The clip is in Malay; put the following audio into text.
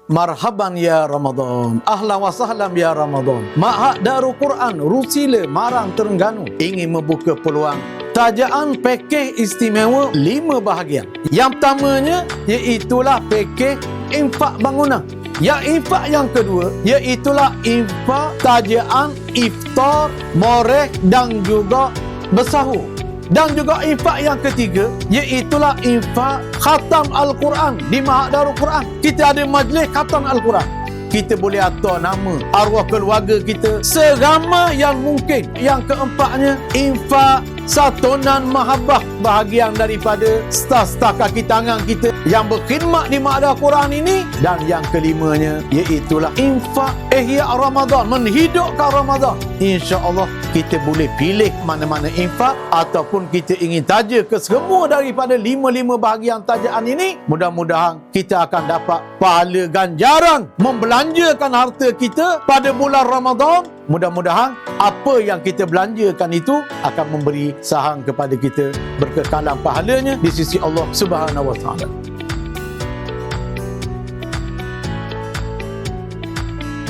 Marhaban ya Ramadan, ahlan wa sahlan ya Ramadan. Ma'had Darul Quran Rusila Marang Terengganu ingin membuka peluang tajaan pakej istimewa 5 bahagian. Yang pertamanya iaitulah pakej infak bangunan. Yang infak yang kedua iaitulah infak tajaan iftar, moreh dan juga bersahur. Dan juga infak yang ketiga iaitulah infak khatam Al-Quran di Ma'had Darul Quran. Kita ada majlis khatam Al-Quran. Kita boleh atur nama arwah keluarga kita seramai yang mungkin. Yang keempatnya, infak santunan mahabbah, bahagian daripada staf-staf kaki tangan kita yang berkhidmat di Ma'had Darul Quran ini. Dan yang kelimanya iaitulah infak ihya Ramadan, menghidupkan Ramadan. InsyaAllah kita boleh pilih mana-mana infak, ataupun kita ingin taja ke semua daripada 5 bahagian tajaan ini. Mudah-mudahan kita akan dapat pahala ganjaran membelanjakan harta kita pada bulan Ramadan. Mudah-mudahan apa yang kita belanjakan itu akan memberi sahang kepada kita berkekalan pahalanya di sisi Allah Subhanahu wa taala.